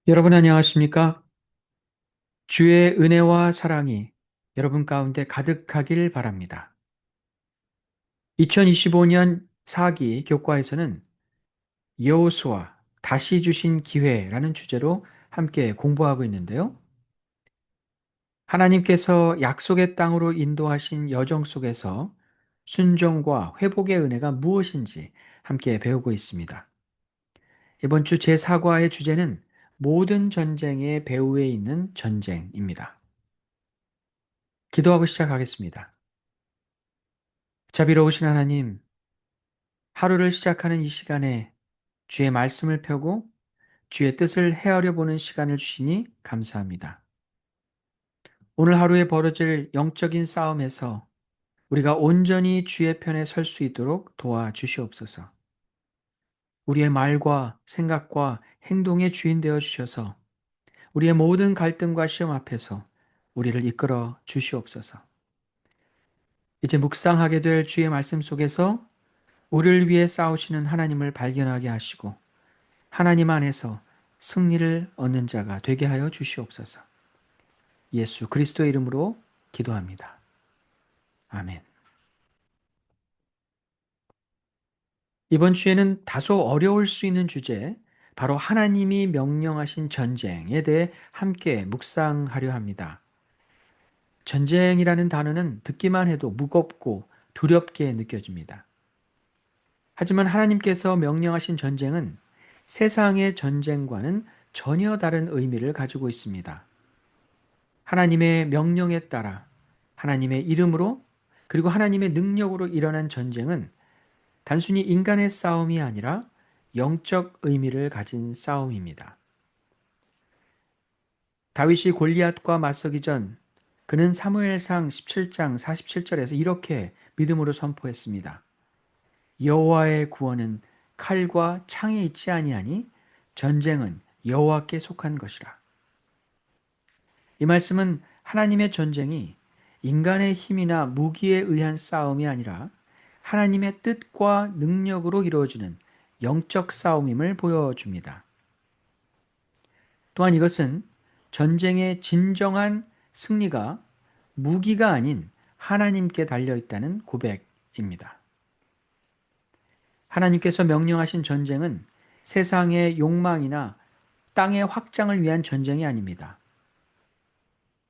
여러분 안녕하십니까? 주의 은혜와 사랑이 여러분 가운데 가득하길 바랍니다. 2025년 사기 교과에서는 여호수아 다시 주신 기회라는 주제로 함께 공부하고 있는데요. 하나님께서 약속의 땅으로 인도하신 여정 속에서 순종과 회복의 은혜가 무엇인지 함께 배우고 있습니다. 이번 주 제4과의 주제는 모든 전쟁의 배후에 있는 전쟁입니다. 기도하고 시작하겠습니다. 자비로우신 하나님, 하루를 시작하는 이 시간에 주의 말씀을 펴고 주의 뜻을 헤아려 보는 시간을 주시니 감사합니다. 오늘 하루에 벌어질 영적인 싸움에서 우리가 온전히 주의 편에 설 수 있도록 도와주시옵소서. 우리의 말과 생각과 행동의 주인 되어 주셔서 우리의 모든 갈등과 시험 앞에서 우리를 이끌어 주시옵소서. 이제 묵상하게 될 주의 말씀 속에서 우리를 위해 싸우시는 하나님을 발견하게 하시고 하나님 안에서 승리를 얻는 자가 되게 하여 주시옵소서. 예수 그리스도의 이름으로 기도합니다. 아멘. 이번 주에는 다소 어려울 수 있는 주제, 바로 하나님이 명령하신 전쟁에 대해 함께 묵상하려 합니다. 전쟁이라는 단어는 듣기만 해도 무겁고 두렵게 느껴집니다. 하지만 하나님께서 명령하신 전쟁은 세상의 전쟁과는 전혀 다른 의미를 가지고 있습니다. 하나님의 명령에 따라 하나님의 이름으로 그리고 하나님의 능력으로 일어난 전쟁은 단순히 인간의 싸움이 아니라 영적 의미를 가진 싸움입니다. 다윗이 골리앗과 맞서기 전 그는 사무엘상 17장 47절에서 이렇게 믿음으로 선포했습니다. 여호와의 구원은 칼과 창에 있지 아니하니 전쟁은 여호와께 속한 것이라. 이 말씀은 하나님의 전쟁이 인간의 힘이나 무기에 의한 싸움이 아니라 하나님의 뜻과 능력으로 이루어지는 영적 싸움임을 보여줍니다. 또한 이것은 전쟁의 진정한 승리가 무기가 아닌 하나님께 달려 있다는 고백입니다. 하나님께서 명령하신 전쟁은 세상의 욕망이나 땅의 확장을 위한 전쟁이 아닙니다.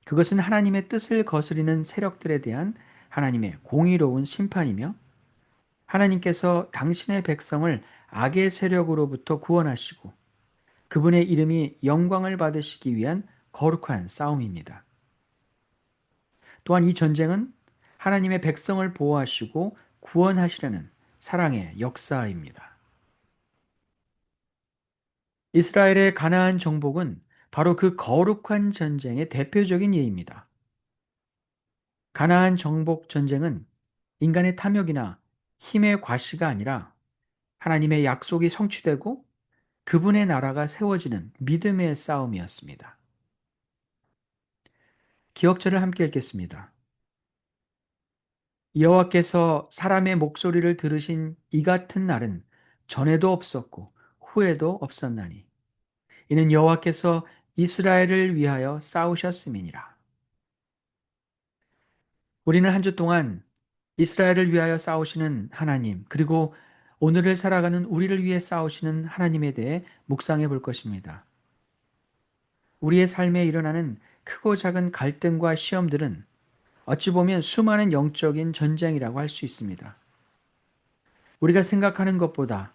그것은 하나님의 뜻을 거스리는 세력들에 대한 하나님의 공의로운 심판이며 하나님께서 당신의 백성을 악의 세력으로부터 구원하시고 그분의 이름이 영광을 받으시기 위한 거룩한 싸움입니다. 또한 이 전쟁은 하나님의 백성을 보호하시고 구원하시려는 사랑의 역사입니다. 이스라엘의 가나안 정복은 바로 그 거룩한 전쟁의 대표적인 예입니다. 가나안 정복 전쟁은 인간의 탐욕이나 힘의 과시가 아니라 하나님의 약속이 성취되고 그분의 나라가 세워지는 믿음의 싸움이었습니다. 기억절을 함께 읽겠습니다. 여호와께서 사람의 목소리를 들으신 이 같은 날은 전에도 없었고 후에도 없었나니 이는 여호와께서 이스라엘을 위하여 싸우셨음이니라. 우리는 한 주 동안 이스라엘을 위하여 싸우시는 하나님, 그리고 오늘을 살아가는 우리를 위해 싸우시는 하나님에 대해 묵상해 볼 것입니다. 우리의 삶에 일어나는 크고 작은 갈등과 시험들은 어찌 보면 수많은 영적인 전쟁이라고 할 수 있습니다. 우리가 생각하는 것보다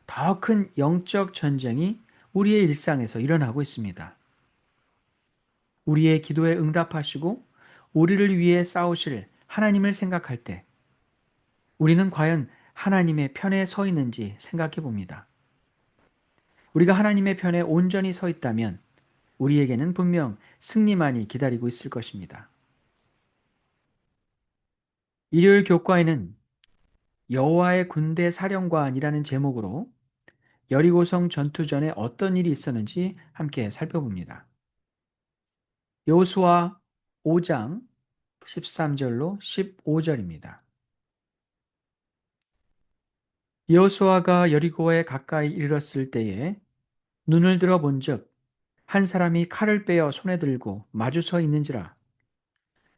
더 큰 영적 전쟁이 우리의 일상에서 일어나고 있습니다. 우리의 기도에 응답하시고 우리를 위해 싸우실 하나님을 생각할 때 우리는 과연 하나님의 편에 서 있는지 생각해 봅니다. 우리가 하나님의 편에 온전히 서 있다면 우리에게는 분명 승리만이 기다리고 있을 것입니다. 일요일 교과에는 여호와의 군대 사령관이라는 제목으로 여리고성 전투 전에 어떤 일이 있었는지 함께 살펴봅니다. 여호수아 5장 13절로 15절입니다. 여호수아가 여리고에 가까이 이르렀을 때에 눈을 들어 본즉 한 사람이 칼을 빼어 손에 들고 마주 서 있는지라.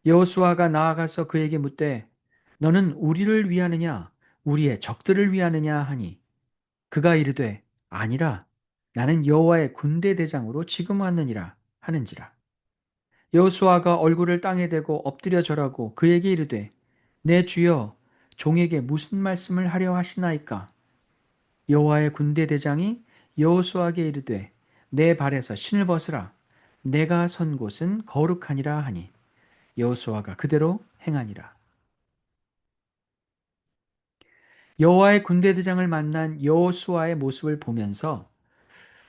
여호수아가 나아가서 그에게 묻되 너는 우리를 위하느냐 우리의 적들을 위하느냐 하니 그가 이르되 아니라 나는 여호와의 군대 대장으로 지금 왔느니라 하는지라. 여호수아가 얼굴을 땅에 대고 엎드려 절하고 그에게 이르되 내 주여 종에게 무슨 말씀을 하려 하시나이까. 여호와의 군대 대장이 여호수아에게 이르되 내 발에서 신을 벗으라 내가 선 곳은 거룩하니라 하니 여호수아가 그대로 행하니라. 여호와의 군대 대장을 만난 여호수아의 모습을 보면서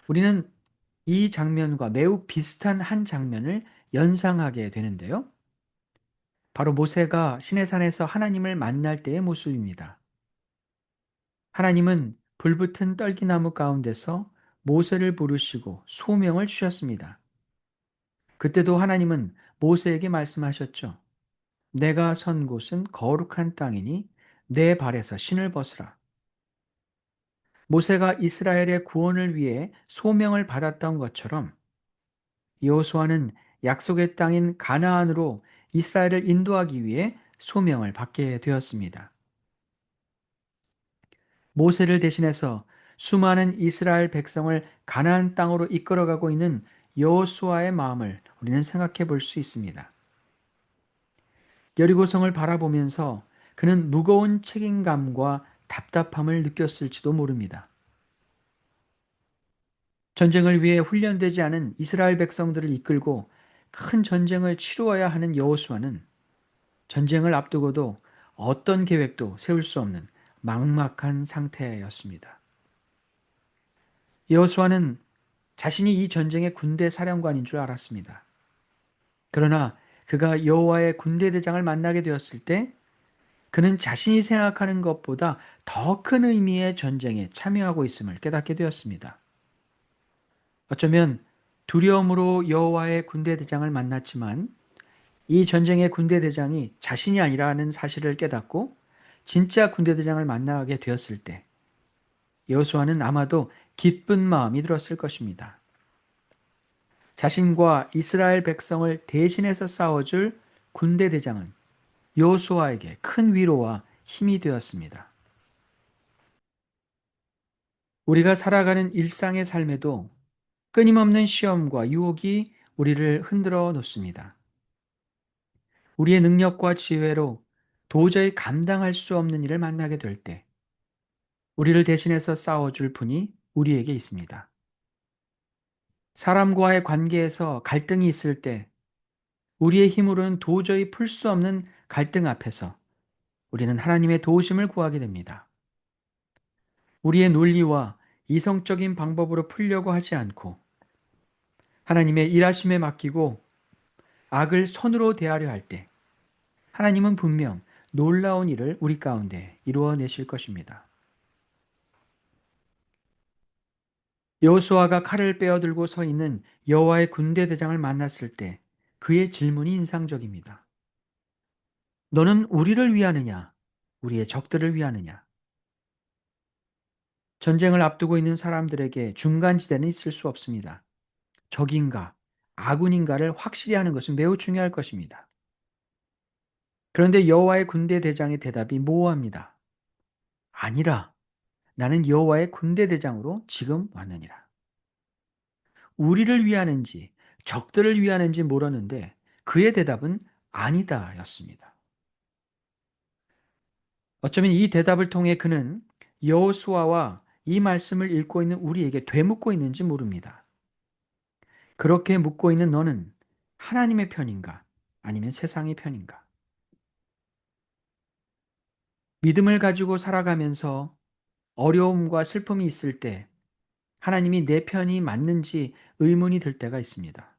우리는 이 장면과 매우 비슷한 한 장면을 연상하게 되는데요. 바로 모세가 시내산에서 하나님을 만날 때의 모습입니다. 하나님은 불붙은 떨기나무 가운데서 모세를 부르시고 소명을 주셨습니다. 그때도 하나님은 모세에게 말씀하셨죠. 내가 선 곳은 거룩한 땅이니 내 발에서 신을 벗으라. 모세가 이스라엘의 구원을 위해 소명을 받았던 것처럼 여호수아는 약속의 땅인 가나안으로 이스라엘을 인도하기 위해 소명을 받게 되었습니다. 모세를 대신해서 수많은 이스라엘 백성을 가나안 땅으로 이끌어가고 있는 여호수아의 마음을 우리는 생각해 볼 수 있습니다. 여리고성을 바라보면서 그는 무거운 책임감과 답답함을 느꼈을지도 모릅니다. 전쟁을 위해 훈련되지 않은 이스라엘 백성들을 이끌고 큰 전쟁을 치루어야 하는 여호수아는 전쟁을 앞두고도 어떤 계획도 세울 수 없는 막막한 상태였습니다. 여호수아는 자신이 이 전쟁의 군대 사령관인 줄 알았습니다. 그러나 그가 여호와의 군대 대장을 만나게 되었을 때 그는 자신이 생각하는 것보다 더 큰 의미의 전쟁에 참여하고 있음을 깨닫게 되었습니다. 어쩌면 두려움으로 여호와의 군대 대장을 만났지만 이 전쟁의 군대 대장이 자신이 아니라는 사실을 깨닫고 진짜 군대 대장을 만나게 되었을 때 여호수아는 아마도 기쁜 마음이 들었을 것입니다. 자신과 이스라엘 백성을 대신해서 싸워줄 군대 대장은 여호수아에게 큰 위로와 힘이 되었습니다. 우리가 살아가는 일상의 삶에도 끊임없는 시험과 유혹이 우리를 흔들어 놓습니다. 우리의 능력과 지혜로 도저히 감당할 수 없는 일을 만나게 될 때, 우리를 대신해서 싸워줄 분이 우리에게 있습니다. 사람과의 관계에서 갈등이 있을 때, 우리의 힘으로는 도저히 풀 수 없는 갈등 앞에서 우리는 하나님의 도우심을 구하게 됩니다. 우리의 논리와 이성적인 방법으로 풀려고 하지 않고 하나님의 일하심에 맡기고 악을 선으로 대하려 할 때 하나님은 분명 놀라운 일을 우리 가운데 이루어내실 것입니다. 여호수아가 칼을 빼어들고 서 있는 여호와의 군대 대장을 만났을 때 그의 질문이 인상적입니다. 너는 우리를 위하느냐? 우리의 적들을 위하느냐? 전쟁을 앞두고 있는 사람들에게 중간지대는 있을 수 없습니다. 적인가, 아군인가를 확실히 하는 것은 매우 중요할 것입니다. 그런데 여호와의 군대 대장의 대답이 모호합니다. 아니라 나는 여호와의 군대 대장으로 지금 왔느니라. 우리를 위하는지 적들을 위하는지 물었는데 그의 대답은 아니다였습니다. 어쩌면 이 대답을 통해 그는 여호수아와 이 말씀을 읽고 있는 우리에게 되묻고 있는지 모릅니다. 그렇게 묻고 있는 너는 하나님의 편인가 아니면 세상의 편인가? 믿음을 가지고 살아가면서 어려움과 슬픔이 있을 때 하나님이 내 편이 맞는지 의문이 들 때가 있습니다.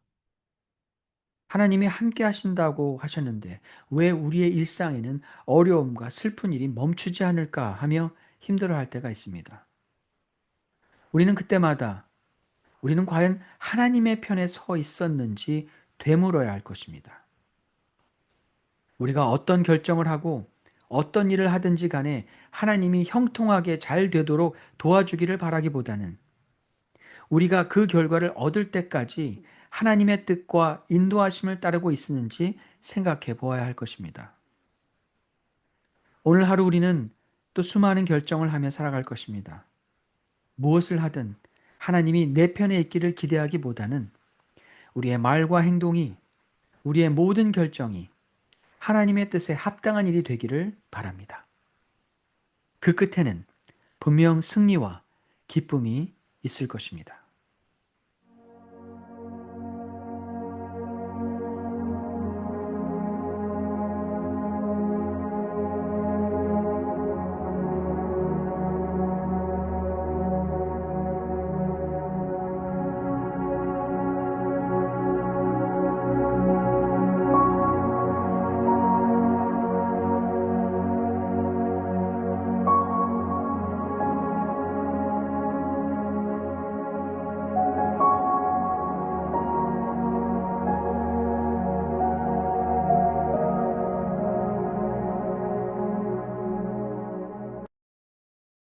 하나님이 함께 하신다고 하셨는데 왜 우리의 일상에는 어려움과 슬픈 일이 멈추지 않을까 하며 힘들어할 때가 있습니다. 우리는 그때마다 우리는 과연 하나님의 편에 서 있었는지 되물어야 할 것입니다. 우리가 어떤 결정을 하고 어떤 일을 하든지 간에 하나님이 형통하게 잘 되도록 도와주기를 바라기보다는 우리가 그 결과를 얻을 때까지 하나님의 뜻과 인도하심을 따르고 있었는지 생각해 보아야 할 것입니다. 오늘 하루 우리는 또 수많은 결정을 하며 살아갈 것입니다. 무엇을 하든 하나님이 내 편에 있기를 기대하기보다는 우리의 말과 행동이, 우리의 모든 결정이 하나님의 뜻에 합당한 일이 되기를 바랍니다. 그 끝에는 분명 승리와 기쁨이 있을 것입니다.